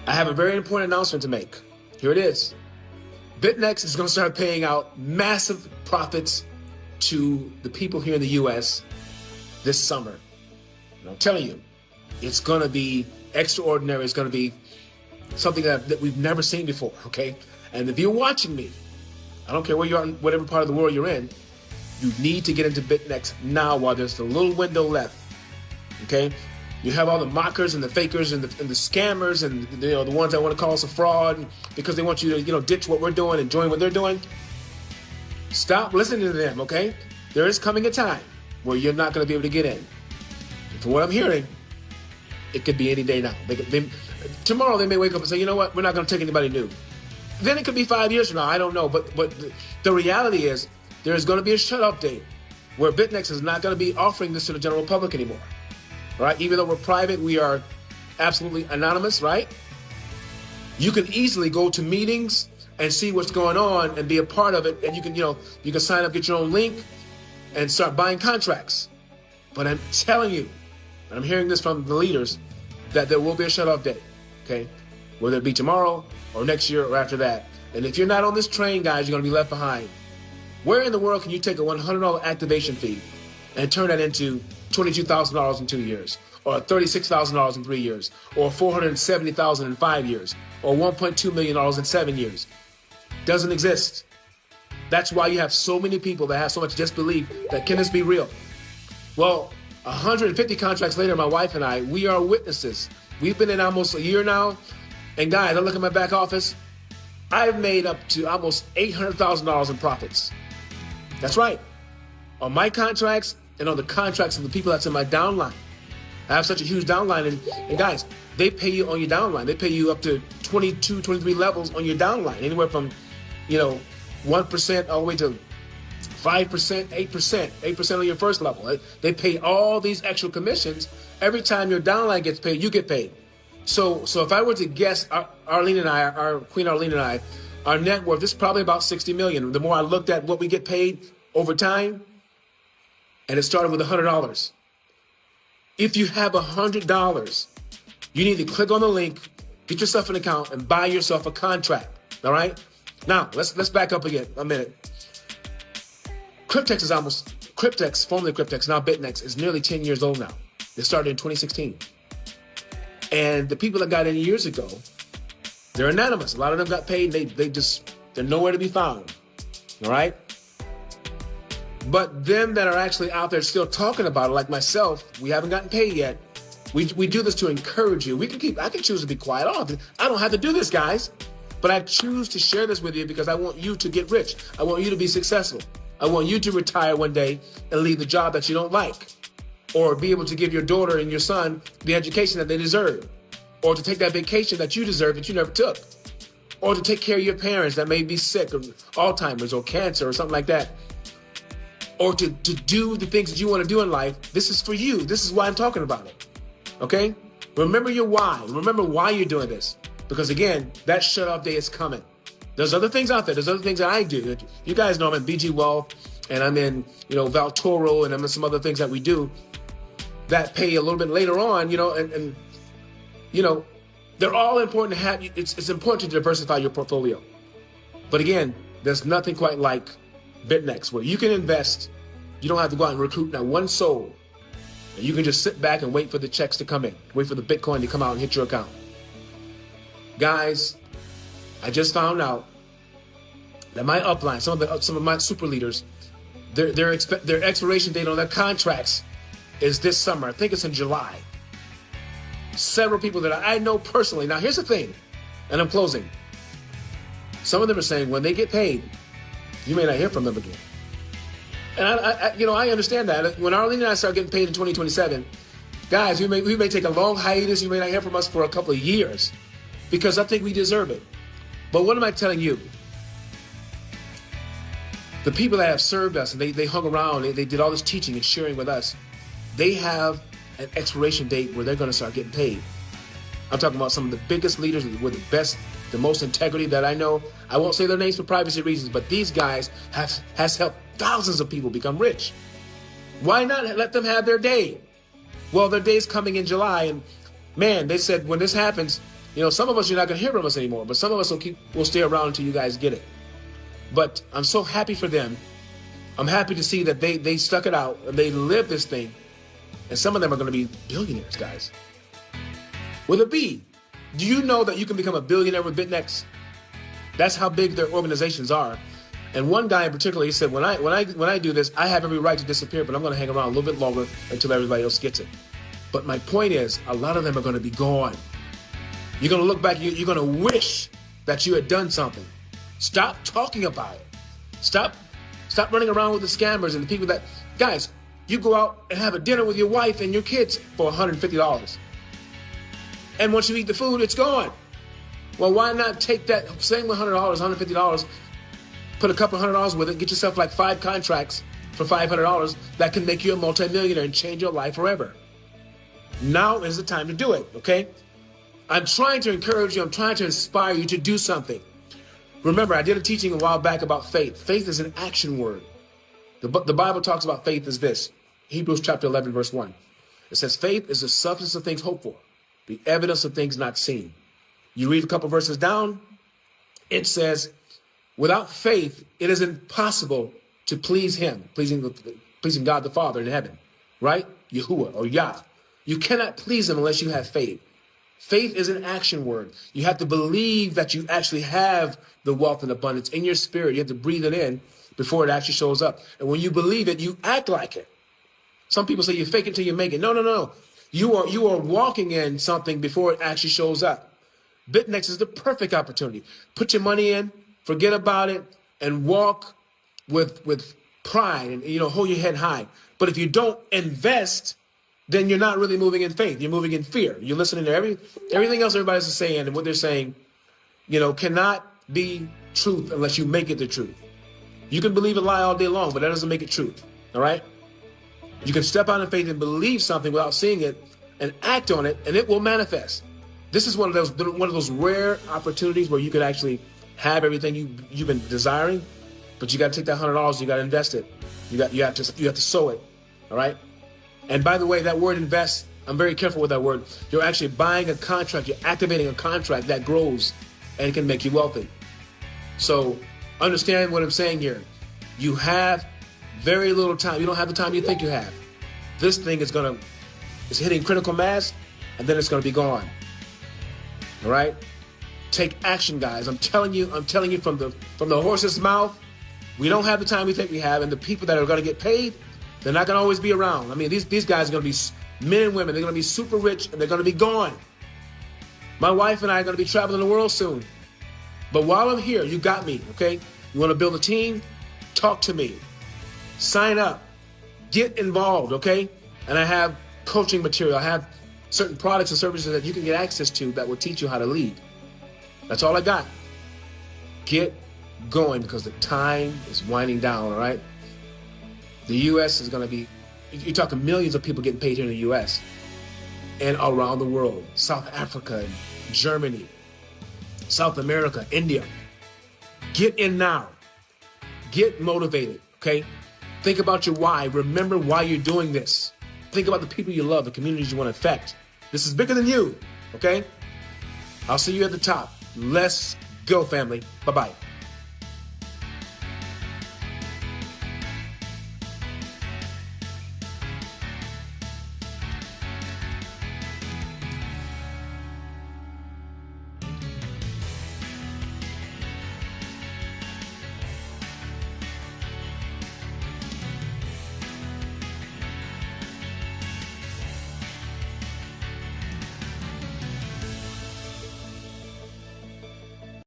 I have a very important announcement to make. Here it is. BYTNEX is going to start paying out massive profits to the people here in the U.S. this summer. And I'm telling you, it's going to be extraordinary. It's going to be something that we've never seen before, okay? And if you're watching me, I don't care where you are, whatever part of the world you're in, you need to get into BYTNEX now while there's a little window left, okay? You have all the mockers and the fakers and the scammers and the ones that want to call us a fraud because they want you to ditch what we're doing and join what they're doing. Stop listening to them, okay? There is coming a time where you're not going to be able to get in. And from what I'm hearing, it could be any day now. Tomorrow they may wake up and say, you know what, we're not going to take anybody new. Then it could be 5 years from now, I don't know. But the reality is there is going to be a shut-off date where BYTNEX is not going to be offering this to the general public anymore. Right? Even though we're private, we are absolutely anonymous, right? You can easily go to meetings and see what's going on and be a part of it. And you can sign up, get your own link and start buying contracts. But I'm telling you, and I'm hearing this from the leaders, that there will be a shut-off date, okay? Whether it be tomorrow or next year or after that. And if you're not on this train, guys, you're going to be left behind. Where in the world can you take a $100 activation fee and turn that into $22,000 in 2 years, or $36,000 in 3 years, or $470,000 in 5 years, or $1.2 million in 7 years? Doesn't exist. That's why you have so many people that have so much disbelief that can this be real? Well, 150 contracts later, my wife and I, we are witnesses. We've been in almost a year now, and guys, I look at my back office, I've made up to almost $800,000 in profits. That's right. On my contracts and on the contracts of the people that's in my downline. I have such a huge downline, and guys, they pay you on your downline. They pay you up to 22, 23 levels on your downline, anywhere from 1% all the way to 5%, 8% on your first level. They pay all these extra commissions. Every time your downline gets paid, you get paid. So if I were to guess, Arlene and I, our Queen Arlene and I, our net worth is probably about $60 million. The more I looked at what we get paid over time, and it started with $100. If you have $100, you need to click on the link, get yourself an account, and buy yourself a contract. All right? Now, let's back up again a minute. Cryptex, formerly Cryptex, now BYTNEX, is nearly 10 years old now. They started in 2016. And the people that got in years ago, they're anonymous. A lot of them got paid. They're nowhere to be found. All right? But them that are actually out there still talking about it, like myself, we haven't gotten paid yet. We do this to encourage you. I can choose to be quiet. I don't have to do this, guys. But I choose to share this with you because I want you to get rich. I want you to be successful. I want you to retire one day and leave the job that you don't like, or be able to give your daughter and your son the education that they deserve, or to take that vacation that you deserve that you never took, or to take care of your parents that may be sick or Alzheimer's or cancer or something like that, or to do the things that you want to do in life. This is for you. This is why I'm talking about it. Okay? Remember your why. Remember why you're doing this. Because again, that shut-off day is coming. There's other things out there. There's other things that I do. You guys know I'm in BG Wealth, and I'm in, Valtoro, and I'm in some other things that we do that pay a little bit later on, and they're all important to have. It's important to diversify your portfolio. But again, there's nothing quite like BYTNEX, where you can invest. You don't have to go out and recruit not one soul. And you can just sit back and wait for the checks to come in. Wait for the Bitcoin to come out and hit your account. Guys, I just found out that my upline, some of my super leaders, their expiration date on their contracts is this summer. I think it's in July. Several people that I know personally. Now, here's the thing, and I'm closing. Some of them are saying when they get paid, you may not hear from them again. And I understand that. When Arlene and I start getting paid in 2027, guys, we may take a long hiatus. You may not hear from us for a couple of years because I think we deserve it. But what am I telling you? The people that have served us and they hung around, they did all this teaching and sharing with us, they have an expiration date where they're going to start getting paid. I'm talking about some of the biggest leaders with the best, the most integrity that I know. I won't say their names for privacy reasons, but these guys has helped thousands of people become rich. Why not let them have their day? Well, their day's coming in July, and man, they said when this happens, You know, some of us, you're not going to hear from us anymore, but some of us will stay around until you guys get it. But I'm so happy for them. I'm happy to see that they stuck it out and they lived this thing. And some of them are going to be billionaires, guys. With a B. Do you know that you can become a billionaire with BYTNEX? That's how big their organizations are. And one guy in particular, he said, when I do this, I have every right to disappear, but I'm going to hang around a little bit longer until everybody else gets it. But my point is, a lot of them are going to be gone. You're going to look back, you're going to wish that you had done something. Stop talking about it. Stop running around with the scammers and the people that, guys, you go out and have a dinner with your wife and your kids for $150. And once you eat the food, it's gone. Well, why not take that same $100, $150, put a couple $100 with it, get yourself like 5 contracts for $500 that can make you a multimillionaire and change your life forever. Now is the time to do it, okay? I'm trying to encourage you. I'm trying to inspire you to do something. Remember, I did a teaching a while back about faith. Faith is an action word. The Bible talks about faith as this. Hebrews chapter 11, verse 1. It says, faith is the substance of things hoped for, the evidence of things not seen. You read a couple verses down, it says, without faith, it is impossible to please him, pleasing God the Father in heaven, right? Yahuwah or Yah. You cannot please him unless you have faith. Faith is an action word. You have to believe that you actually have the wealth and abundance in your spirit. You have to breathe it in before it actually shows up. And when you believe it, you act like it. Some people say you fake it till you make it. No, no, no. You are walking in something before it actually shows up. BYTNEX is the perfect opportunity. Put your money in, forget about it, and walk with pride and, you know, hold your head high. But if you don't invest, then you're not really moving in faith. You're moving in fear. You're listening to everything else everybody's saying, and what they're saying, you know, cannot be truth unless you make it the truth. You can believe a lie all day long, but that doesn't make it truth. All right? You can step out in faith and believe something without seeing it and act on it, and it will manifest. This is one of those rare opportunities where you could actually have everything you've been desiring, but you got to take that $100, you got to invest it. You have to sow it. All right? And by the way, that word invest, I'm very careful with that word. You're actually buying a contract. You're activating a contract that grows and can make you wealthy. So understand what I'm saying here. You have very little time. You don't have the time you think you have. This thing is hitting critical mass, and then it's going to be gone. All right? Take action, guys. I'm telling you from the horse's mouth, we don't have the time we think we have, and the people that are going to get paid, they're not going to always be around. I mean, these guys are going to be men and women. They're going to be super rich, and they're going to be gone. My wife and I are going to be traveling the world soon. But while I'm here, you got me, okay? You want to build a team? Talk to me. Sign up. Get involved, okay? And I have coaching material. I have certain products and services that you can get access to that will teach you how to lead. That's all I got. Get going because the time is winding down, all right? The U.S. is going to be, you're talking millions of people getting paid here in the U.S. and around the world. South Africa, Germany, South America, India. Get in now. Get motivated, okay? Think about your why. Remember why you're doing this. Think about the people you love, the communities you want to affect. This is bigger than you, okay? I'll see you at the top. Let's go, family. Bye-bye.